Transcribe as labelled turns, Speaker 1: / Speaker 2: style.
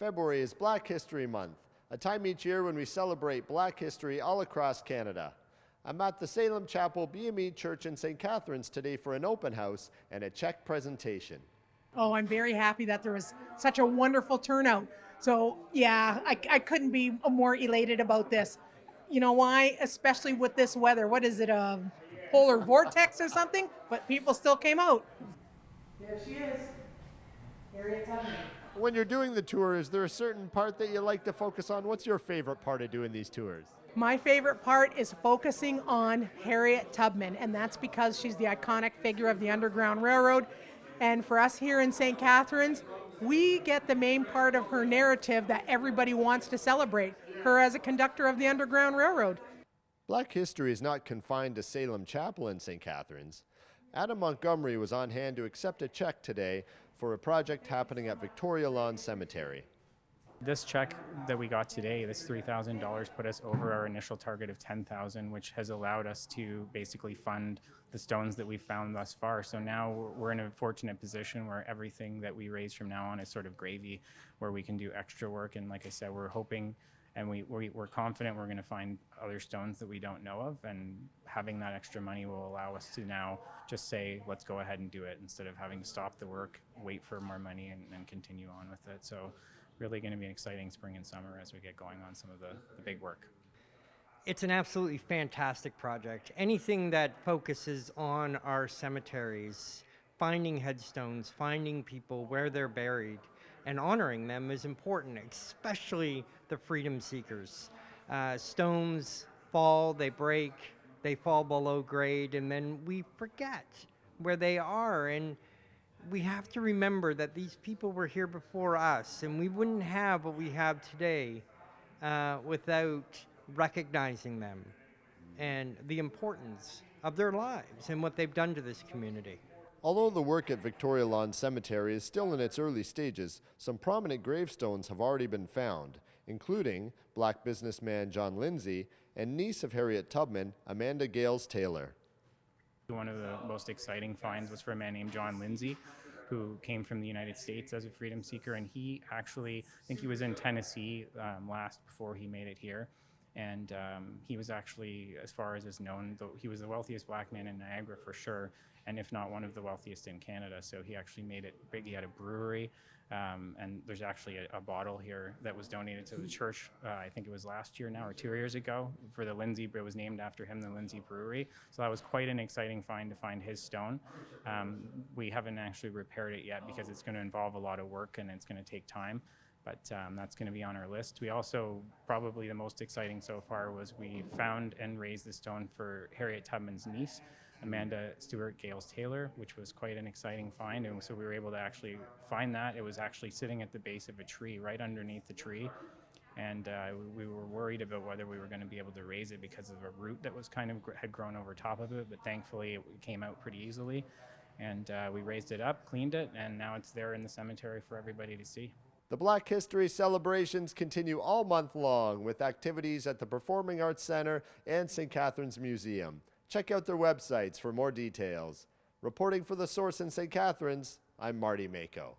Speaker 1: February is Black History Month, a time each year when we celebrate Black history all across Canada. I'm at the Salem Chapel BME Church in St. Catharines today for an open house and a check presentation.
Speaker 2: Oh, I'm very happy that there was such a wonderful turnout. So yeah, I couldn't be more elated about this. You know why? Especially with this weather. What is it, a polar vortex or something? But people still came out. There she is, Harriet Tubman.
Speaker 1: When you're doing the tour, is there a certain part that you like to focus on? What's your favorite part of doing these tours?
Speaker 2: My favorite part is focusing on Harriet Tubman, and that's because she's the iconic figure of the Underground Railroad. And for us here in St. Catharines, we get the main part of her narrative that everybody wants to celebrate, her as a conductor of the Underground Railroad.
Speaker 1: Black history is not confined to Salem Chapel in St. Catharines. Adam Montgomery was on hand to accept a check today for a project happening at Victoria Lawn Cemetery.
Speaker 3: This check that we got today, this $3,000, put us over our initial target of $10,000, which has allowed us to basically fund the stones that we've found thus far. So now we're in a fortunate position where everything that we raise from now on is sort of gravy, where we can do extra work. And like I said, we're hoping and we're confident we're going to find other stones that we don't know of, and having that extra money will allow us to now just say, let's go ahead and do it, instead of having to stop the work, wait for more money, and continue on with it. So really going to be an exciting spring and summer as we get going on some of the big work.
Speaker 4: It's an absolutely fantastic project. Anything that focuses on our cemeteries, finding headstones, finding people where they're buried, and honoring them is important, especially the freedom seekers. Stones fall, they break, they fall below grade, and then we forget where they are. And we have to remember that these people were here before us, and we wouldn't have what we have today without recognizing them and the importance of their lives and what they've done to this community.
Speaker 1: Although the work at Victoria Lawn Cemetery is still in its early stages, some prominent gravestones have already been found, including Black businessman John Lindsay and niece of Harriet Tubman, Amanda Gales Taylor.
Speaker 3: One of the most exciting finds was for a man named John Lindsay, who came from the United States as a freedom seeker, and he actually, I think he was in Tennessee last before he made it here. And he was actually, as far as is known, he was the wealthiest Black man in Niagara for sure, and if not one of the wealthiest in Canada. So he actually made it big. He had a brewery, and there's actually a bottle here that was donated to the church, I think it was last year now or 2 years ago, for the Lindsay. It was named after him, the Lindsay Brewery. So that was quite an exciting find to find his stone. We haven't actually repaired it yet because it's going to involve a lot of work and it's going to take time. But that's going to be on our list. We also, probably the most exciting so far, was we found and raised the stone for Harriet Tubman's niece, Amanda Stewart Gales Taylor, which was quite an exciting find. And so we were able to actually find that. It was actually sitting at the base of a tree, right underneath the tree. And we were worried about whether we were going to be able to raise it because of a root that was kind of had grown over top of it. But thankfully, it came out pretty easily. And we raised it up, cleaned it, and now it's there in the cemetery for everybody to see.
Speaker 1: The Black History celebrations continue all month long with activities at the Performing Arts Center and St. Catharines Museum. Check out their websites for more details. Reporting for The Source in St. Catharines, I'm Marty Mako.